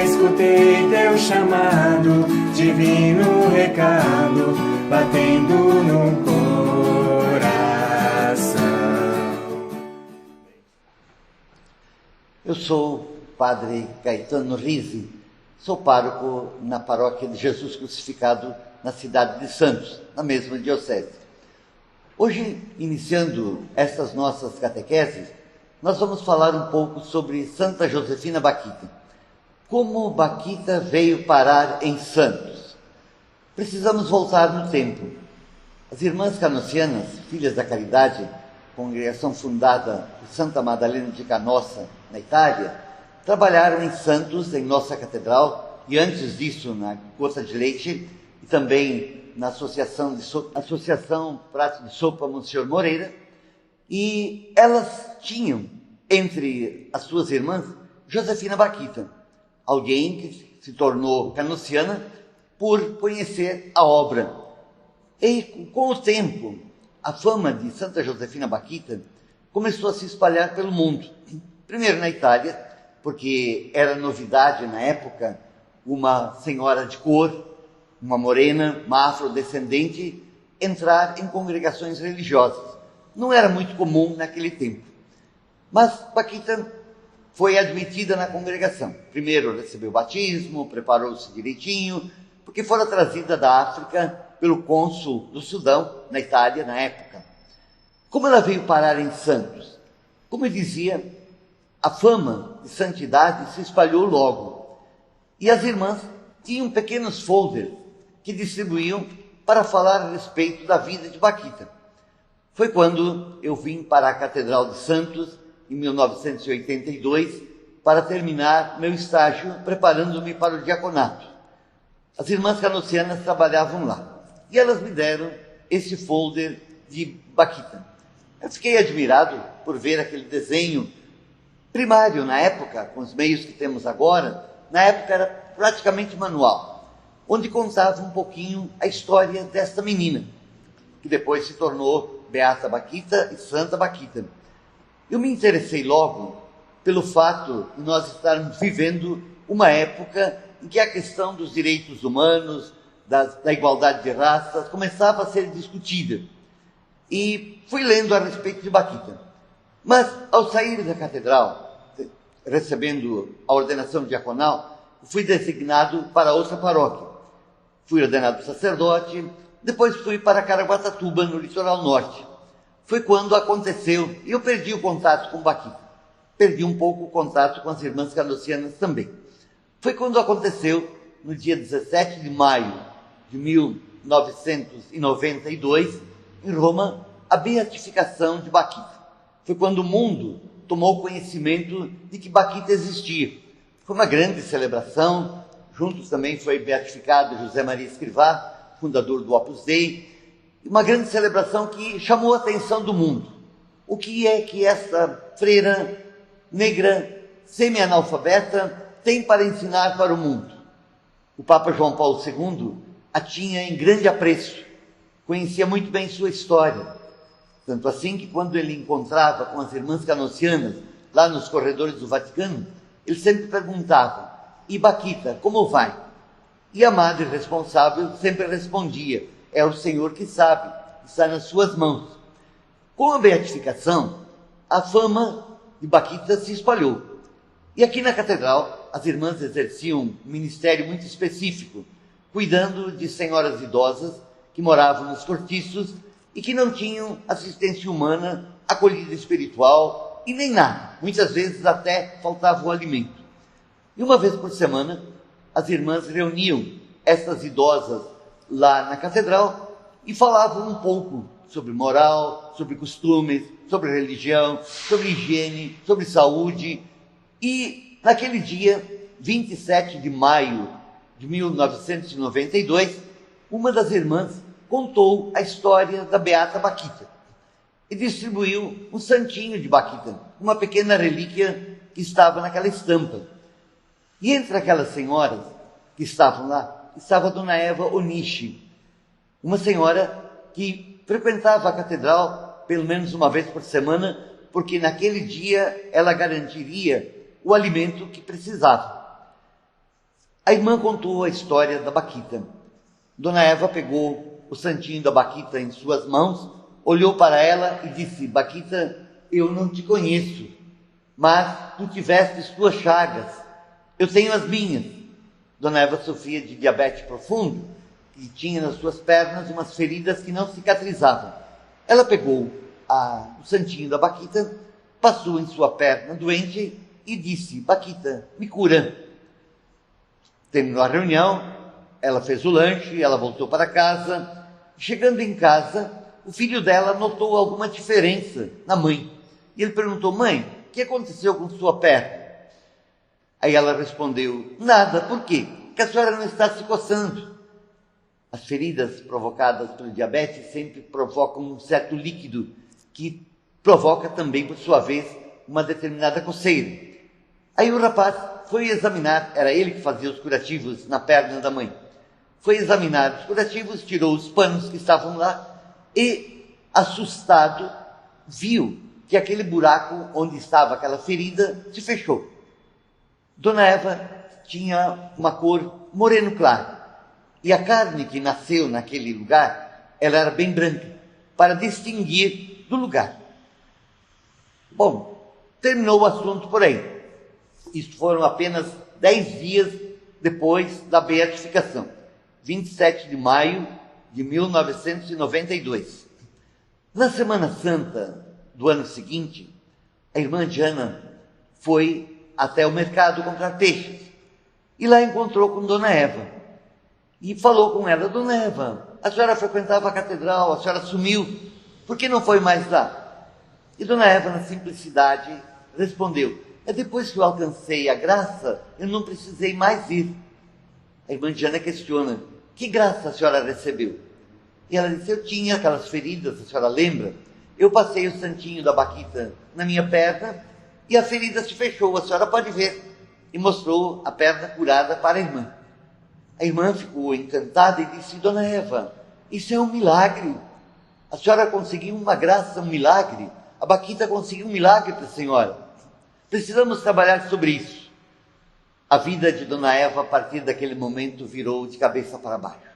escutei teu chamado, divino recado, batendo no coração. Eu sou o Padre Caetano Rizzi, sou pároco na paróquia de Jesus Crucificado, na cidade de Santos, na mesma diocese. Hoje, iniciando estas nossas catequeses, nós vamos falar um pouco sobre Santa Josefina Baquita. Como Baquita veio parar em Santos? Precisamos voltar no tempo. As Irmãs Canossianas, Filhas da Caridade, congregação fundada por Santa Madalena de Canossa, na Itália, trabalharam em Santos, em nossa catedral, e antes disso na Gota de Leite, e também na Associação Prato de Sopa Monsenhor Moreira, e elas tinham, entre as suas irmãs, Josefina Baquita, alguém que se tornou canossiana por conhecer a obra. E com o tempo, a fama de Santa Josefina Baquita começou a se espalhar pelo mundo. Primeiro na Itália, porque era novidade na época uma senhora de cor, uma morena, uma afrodescendente, entrar em congregações religiosas. Não era muito comum naquele tempo. Mas Baquita foi admitida na congregação. Primeiro recebeu o batismo, preparou-se direitinho, porque fora trazida da África pelo cônsul do Sudão, na Itália, na época. Como ela veio parar em Santos? Como eu dizia, a fama de santidade se espalhou logo. E as irmãs tinham pequenos folders que distribuíam para falar a respeito da vida de Baquita. Foi quando eu vim para a Catedral de Santos, em 1982, para terminar meu estágio, preparando-me para o diaconato. As irmãs canossianas trabalhavam lá, e elas me deram esse folder de Baquita. Eu fiquei admirado por ver aquele desenho primário na época, com os meios que temos agora. Na época era praticamente manual, onde contava um pouquinho a história desta menina, que depois se tornou Beata Baquita e Santa Baquita. Eu me interessei logo pelo fato de nós estarmos vivendo uma época em que a questão dos direitos humanos, da igualdade de raças, começava a ser discutida. E fui lendo a respeito de Baquita. Mas, ao sair da catedral, recebendo a ordenação diaconal, fui designado para outra paróquia. Fui ordenado sacerdote, depois fui para Caraguatatuba, no litoral norte. Foi quando aconteceu, e eu perdi o contato com Baquita. Perdi um pouco o contato com as irmãs canossianas também. Foi quando aconteceu, no dia 17 de maio de 1992, em Roma, a beatificação de Baquita. Foi quando o mundo tomou conhecimento de que Baquita existia. Foi uma grande celebração. Juntos também foi beatificado José Maria Escrivá, fundador do Opus Dei. Uma grande celebração que chamou a atenção do mundo. O que é que essa freira negra, semi-analfabeta, tem para ensinar para o mundo? O Papa João Paulo II a tinha em grande apreço, conhecia muito bem sua história. Tanto assim que quando ele encontrava com as irmãs canossianas, lá nos corredores do Vaticano, ele sempre perguntava: e Baquita, como vai? E a madre responsável sempre respondia: é o Senhor que sabe, está nas suas mãos. Com a beatificação, a fama de Baquita se espalhou. E aqui na catedral, as irmãs exerciam um ministério muito específico, cuidando de senhoras idosas que moravam nos cortiços e que não tinham assistência humana, acolhida espiritual e nem nada. Muitas vezes até faltava o alimento. E uma vez por semana, as irmãs reuniam essas idosas lá na catedral e falavam um pouco sobre moral, sobre costumes, sobre religião, sobre higiene, sobre saúde. E naquele dia, 27 de maio de 1992, uma das irmãs contou a história da Beata Baquita e distribuiu um santinho de Baquita, uma pequena relíquia que estava naquela estampa. E entre aquelas senhoras que estavam lá, estava a Dona Eva Onishi, uma senhora que frequentava a catedral pelo menos uma vez por semana, porque naquele dia ela garantiria o alimento que precisava. A irmã contou a história da Baquita. Dona Eva pegou o santinho da Baquita em suas mãos, olhou para ela e disse: Baquita, eu não te conheço, mas tu tivestes tuas chagas, eu tenho as minhas. Dona Eva sofria de diabetes profundo e tinha nas suas pernas umas feridas que não cicatrizavam. Ela pegou o santinho da Baquita, passou em sua perna doente e disse: Baquita, me cura. Terminou a reunião, ela fez o lanche, ela voltou para casa. Chegando em casa, o filho dela notou alguma diferença na mãe. E ele perguntou: mãe, o que aconteceu com sua perna? Aí ela respondeu: nada. Por quê? Porque a senhora não está se coçando. As feridas provocadas pelo diabetes sempre provocam um certo líquido que provoca também, por sua vez, uma determinada coceira. Aí o rapaz foi examinar, era ele que fazia os curativos na perna da mãe. Foi examinar os curativos, tirou os panos que estavam lá e, assustado, viu que aquele buraco onde estava aquela ferida se fechou. Dona Eva tinha uma cor moreno claro e a carne que nasceu naquele lugar, ela era bem branca, para distinguir do lugar. Bom, terminou o assunto por aí. Isso foram apenas 10 dias depois da beatificação, 27 de maio de 1992. Na Semana Santa do ano seguinte, a irmã Diana foi até o mercado comprar peixes e lá encontrou com Dona Eva e falou com ela: Dona Eva, a senhora frequentava a catedral, a senhora sumiu, por que não foi mais lá? E Dona Eva, na simplicidade, respondeu: é depois que eu alcancei a graça, eu não precisei mais ir. A irmã Diana questiona: que graça a senhora recebeu? E ela disse: eu tinha aquelas feridas, a senhora lembra? Eu passei o santinho da Baquita na minha perna e a ferida se fechou, a senhora pode ver. E mostrou a perna curada para a irmã. A irmã ficou encantada e disse: Dona Eva, isso é um milagre. A senhora conseguiu uma graça, um milagre. A Baquita conseguiu um milagre para a senhora. Precisamos trabalhar sobre isso. A vida de Dona Eva, a partir daquele momento, virou de cabeça para baixo.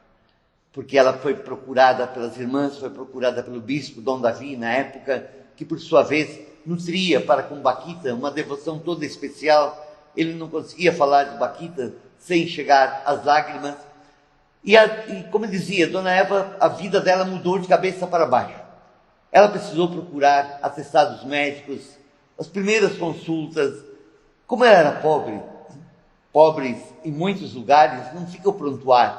Porque ela foi procurada pelas irmãs, foi procurada pelo bispo Dom Davi, na época, que por sua vez nutria para com Baquita uma devoção toda especial. Ele não conseguia falar de Baquita sem chegar às lágrimas. E como eu dizia, Dona Eva, a vida dela mudou de cabeça para baixo. Ela precisou procurar atestados médicos, as primeiras consultas. Como ela era pobre, pobres em muitos lugares não fica o prontuário.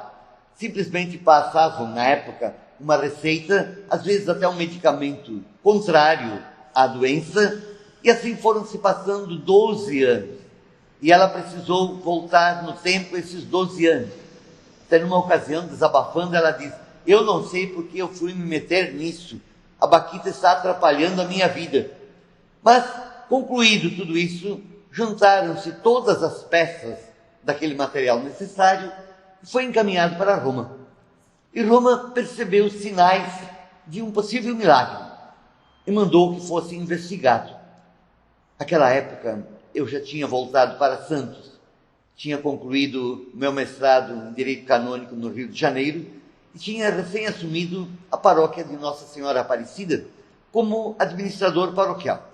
Simplesmente passavam, na época, uma receita, às vezes até um medicamento contrário à doença, e assim foram se passando 12 anos. E ela precisou voltar no tempo esses 12 anos. Até numa ocasião, desabafando, ela diz: eu não sei porque eu fui me meter nisso. A Baquita está atrapalhando a minha vida. Mas, concluído tudo isso, juntaram-se todas as peças daquele material necessário e foi encaminhado para Roma. E Roma percebeu os sinais de um possível milagre e mandou que fosse investigado. Naquela época, eu já tinha voltado para Santos, tinha concluído meu mestrado em Direito Canônico no Rio de Janeiro e tinha recém-assumido a paróquia de Nossa Senhora Aparecida como administrador paroquial.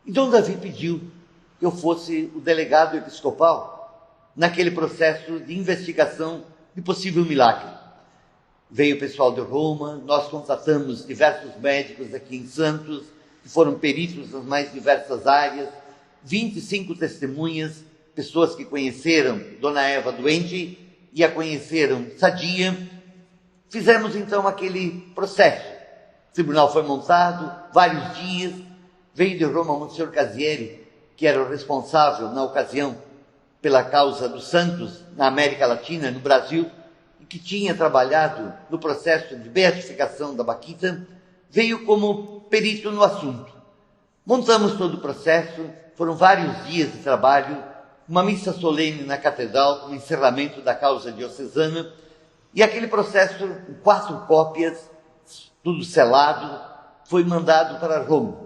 E Dom Davi pediu que eu fosse o delegado episcopal naquele processo de investigação de possível milagre. Veio o pessoal de Roma, nós contatamos diversos médicos aqui em Santos, que foram peritos nas mais diversas áreas, 25 testemunhas, pessoas que conheceram Dona Eva doente e a conheceram sadia. Fizemos então aquele processo. O tribunal foi montado, vários dias. Veio de Roma o Sr. Casieri, que era o responsável na ocasião pela causa dos santos na América Latina, no Brasil, e que tinha trabalhado no processo de beatificação da Baquita, veio como perito no assunto. Montamos todo o processo, foram vários dias de trabalho, uma missa solene na catedral, com o encerramento da causa diocesana, e aquele processo, em 4 cópias, tudo selado, foi mandado para Roma.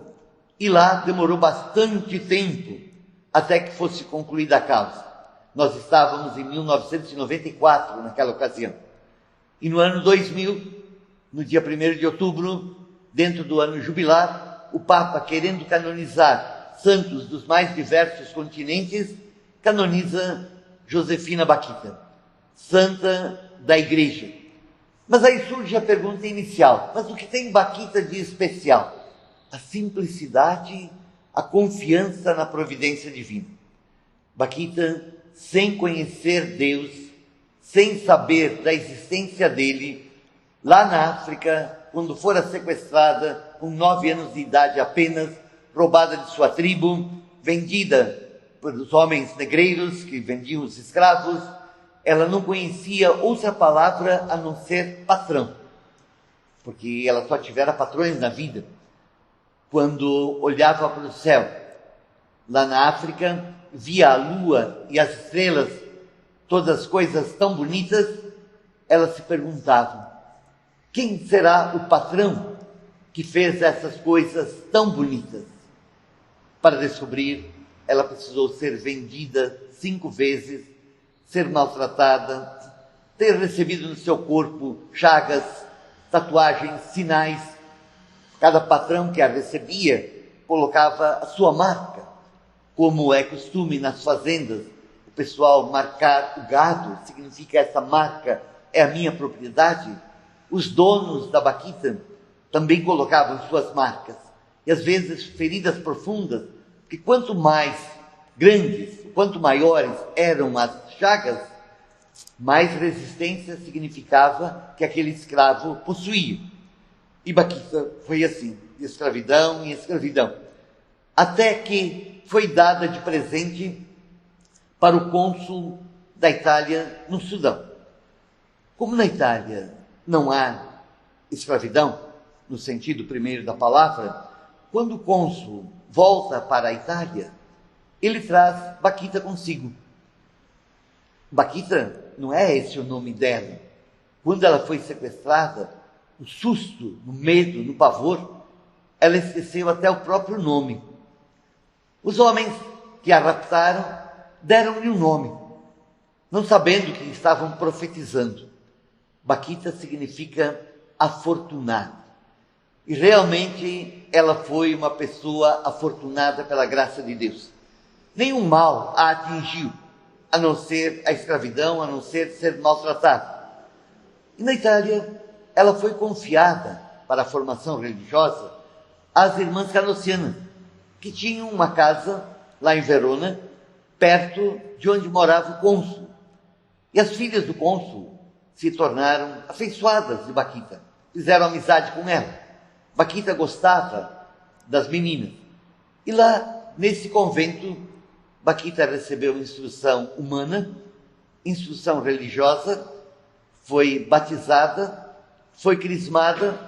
E lá demorou bastante tempo até que fosse concluída a causa. Nós estávamos em 1994 naquela ocasião. E no ano 2000, no dia 1º de outubro, dentro do ano jubilar, o Papa, querendo canonizar santos dos mais diversos continentes, canoniza Josefina Bakhita, santa da Igreja. Mas aí surge a pergunta inicial: mas o que tem Bakhita de especial? A simplicidade, a confiança na providência divina. Bakhita, sem conhecer Deus, sem saber da existência dele, lá na África, quando fora sequestrada, com 9 anos de idade apenas, roubada de sua tribo, vendida pelos homens negreiros que vendiam os escravos, ela não conhecia outra palavra a não ser patrão, porque ela só tivera patrões na vida. Quando olhava para o céu, lá na África, via a lua e as estrelas, todas as coisas tão bonitas, ela se perguntava: quem será o patrão que fez essas coisas tão bonitas? Para descobrir, ela precisou ser vendida 5 vezes, ser maltratada, ter recebido no seu corpo chagas, tatuagens, sinais. Cada patrão que a recebia colocava a sua marca, como é costume nas fazendas. O pessoal marcar o gado, significa essa marca é a minha propriedade. Os donos da Bakhita também colocavam suas marcas, e às vezes feridas profundas, que quanto mais grandes, quanto maiores eram as chagas, mais resistência significava que aquele escravo possuía. E Bakhita foi assim, de escravidão em escravidão, até que foi dada de presente para o cônsul da Itália no Sudão. Como na Itália não há escravidão, no sentido primeiro da palavra, quando o cônsul volta para a Itália, ele traz Bakhita consigo. Bakhita não é esse o nome dela. Quando ela foi sequestrada, no susto, no medo, no pavor, ela esqueceu até o próprio nome. Os homens que a raptaram deram-lhe um nome, não sabendo que estavam profetizando. Bakhita significa afortunada. E realmente ela foi uma pessoa afortunada pela graça de Deus. Nenhum mal a atingiu, a não ser a escravidão, a não ser maltratada. E na Itália, ela foi confiada para a formação religiosa às irmãs Canossianas, que tinham uma casa lá em Verona, perto de onde morava o cônsul. E as filhas do cônsul se tornaram afeiçoadas de Bakhita, fizeram amizade com ela. Bakhita gostava das meninas. E lá, nesse convento, Bakhita recebeu instrução humana, instrução religiosa, foi batizada, foi crismada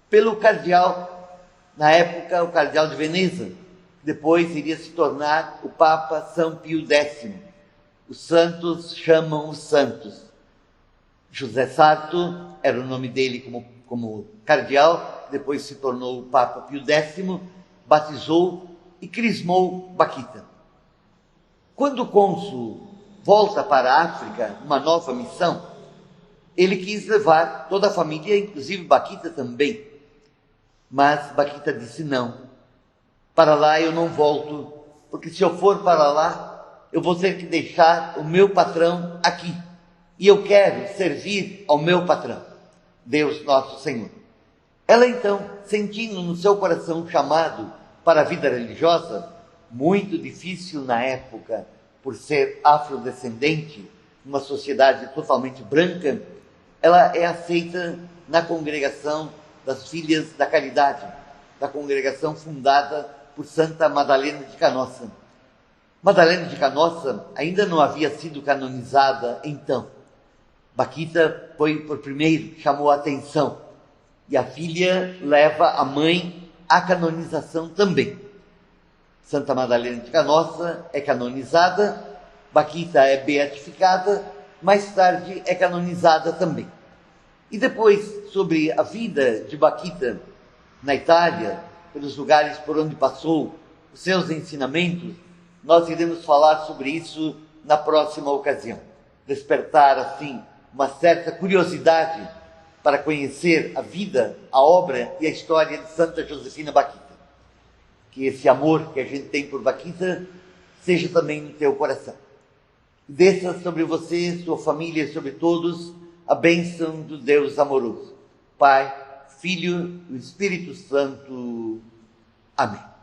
pelo cardeal, na época o cardeal de Veneza, que depois iria se tornar o Papa São Pio X. Os santos chamam os santos. José Sarto era o nome dele como cardeal, depois se tornou o Papa Pio X, batizou e crismou Bakhita. Quando o cônsul volta para a África, uma nova missão, ele quis levar toda a família, inclusive Bakhita também. Mas Bakhita disse: não, para lá eu não volto, porque se eu for para lá, eu vou ter que deixar o meu patrão aqui. E eu quero servir ao meu patrão, Deus nosso Senhor. Ela então, sentindo no seu coração um chamado para a vida religiosa, muito difícil na época, por ser afrodescendente, uma sociedade totalmente branca, ela é aceita na congregação das Filhas da Caridade, da congregação fundada por Santa Madalena de Canossa. Madalena de Canossa ainda não havia sido canonizada então. Bakhita foi por primeiro, chamou a atenção, e a filha leva a mãe à canonização também. Santa Madalena de Canossa é canonizada, Bakhita é beatificada, mais tarde é canonizada também. E depois, sobre a vida de Bakhita na Itália, pelos lugares por onde passou, os seus ensinamentos, nós iremos falar sobre isso na próxima ocasião. Despertar, assim, uma certa curiosidade para conhecer a vida, a obra e a história de Santa Josefina Bakhita. Que esse amor que a gente tem por Bakhita seja também no teu coração. Desça sobre você, sua família e sobre todos a bênção do Deus amoroso. Pai, Filho e Espírito Santo. Amém.